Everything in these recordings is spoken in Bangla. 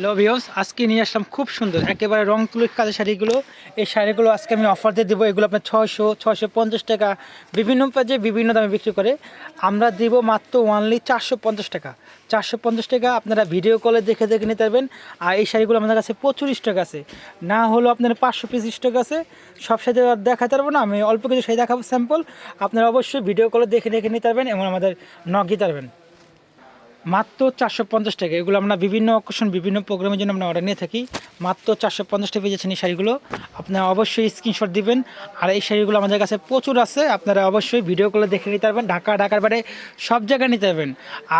লভিওস আজকে নিয়ে আসলাম খুব সুন্দর একেবারে রং তুলির কাজের শাড়িগুলো। এই শাড়িগুলো আজকে আমি অফার দিয়ে দেবো। এগুলো আপনার 650 টাকা, বিভিন্ন পেজে বিভিন্ন দামে বিক্রি করে। আমরা দিব মাত্র ওনলি 450 টাকা। 450 টাকা আপনারা ভিডিও কলে দেখে দেখে নিতে পারবেন। আর এই শাড়িগুলো আমাদের কাছে প্রচুর স্টক আছে, না হলো আপনার 500 পিস স্টক আছে। সব শাড়ি দেখাতে পারবো না, আমি অল্প কিছু শাড়ি দেখাবো স্যাম্পল। আপনারা অবশ্যই ভিডিও কলে দেখে দেখে নিতে পারবেন এবং আমাদের নক দিতে পারবেন। মাত্র 450 টাকা। এগুলো আমরা বিভিন্ন অকেশন বিভিন্ন প্রোগ্রামের জন্য আমরা অর্ডার নিয়ে থাকি। মাত্র 450 টাকা পেয়ে যাচ্ছেন এই শাড়িগুলো। আপনারা অবশ্যই স্ক্রিনশট দিবেন। আর এই শাড়িগুলো আমাদের কাছে প্রচুর আছে, আপনারা অবশ্যই ভিডিও কলে দেখে নিতে পারবেন। ঢাকার বাইরে সব জায়গায় নিতে পারবেন।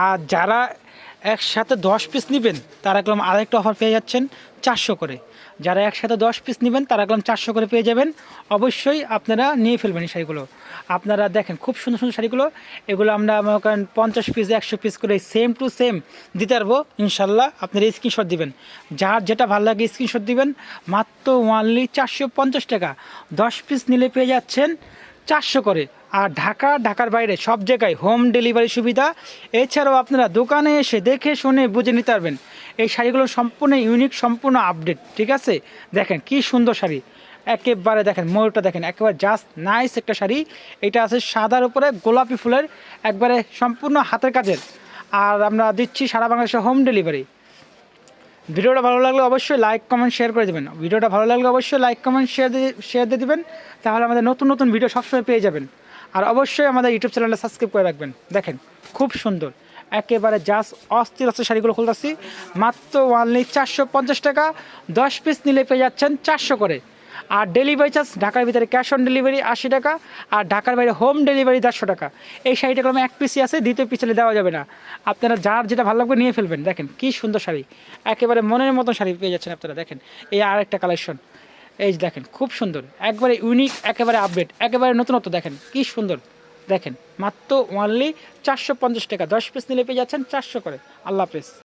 আর যারা একসাথে 10 পিস নেবেন তারা একদম আরেকটা অফার পেয়ে যাচ্ছেন 400 করে। যারা একসাথে 10 পিস নেবেন তারা একদম 400 করে পেয়ে যাবেন। অবশ্যই আপনারা নিয়ে ফেলবেন এই শাড়িগুলো। আপনারা দেখেন খুব সুন্দর সুন্দর শাড়িগুলো। এগুলো আমরা মনে করেন 50 পিস 100 পিস করে সেম টু সেম দিতে পারবো ইনশাল্লাহ। আপনারা স্ক্রিনশট দিবেন, যার যেটা ভালো লাগে স্ক্রিনশট দিবেন। মাত্র ওনলি 450 টাকা। 10 পিস নিলে পেয়ে যাচ্ছেন 400 করে। আর ঢাকার বাইরে সব জায়গায় হোম ডেলিভারি সুবিধা। এছাড়াও আপনারা দোকানে এসে দেখে শুনে বুঝে নিতে পারবেন। এই শাড়িগুলো সম্পূর্ণ ইউনিক, সম্পূর্ণ আপডেট, ঠিক আছে? দেখেন কি সুন্দর শাড়ি, একেবারে দেখেন ময়ূরটা দেখেন, একেবারে জাস্ট নাইস একটা শাড়ি। এটা আছে সাদার উপরে গোলাপি ফুলের, একবারে সম্পূর্ণ হাতের কাজের। আর আমরা দিচ্ছি সারা বাংলাদেশে হোম ডেলিভারি। ভিডিওটা ভালো লাগলে অবশ্যই লাইক কমেন্ট শেয়ার করে দেবেন। ভিডিওটা ভালো লাগলে অবশ্যই লাইক কমেন্ট শেয়ার দিয়ে দেবেন, তাহলে আমাদের নতুন নতুন ভিডিও সবসময় পেয়ে যাবেন। আর অবশ্যই আমাদের ইউটিউব চ্যানেলটা সাবস্ক্রাইব করে রাখবেন। দেখেন খুব সুন্দর একেবারে জাস্ট অস্থির অস্থির শাড়িগুলো খুলতেছি। মাত্র ওনলি 450 টাকা। 10 পিস নিলে পেয়ে যাচ্ছেন 400 করে। আর ডেলিভারি চার্জ ঢাকার ভিতরে ক্যাশ অন ডেলিভারি 80 টাকা। আর ঢাকার বাইরে হোম ডেলিভারি 150 টাকা। এই শাড়িটা কোনো এক পিসই আছে, দ্বিতীয় পিছলে দেওয়া যাবে না। আপনারা যার যেটা ভালো লাগবে নিয়ে ফেলবেন। দেখেন কি সুন্দর শাড়ি, একেবারে মনের মতন শাড়ি পেয়ে যাচ্ছেন আপনারা। দেখেন এই আর একটা কালেকশন, এই দেখেন খুব সুন্দর, একবারে ইউনিক, একেবারে আপডেট, একেবারে নতুনত্ব। দেখেন কি সুন্দর, দেখেন মাত্র ওনলি 450 টাকা। 10 পিস নিলে পেয়ে যাচ্ছেন 400 করে। আল্লাহ হাফেজ।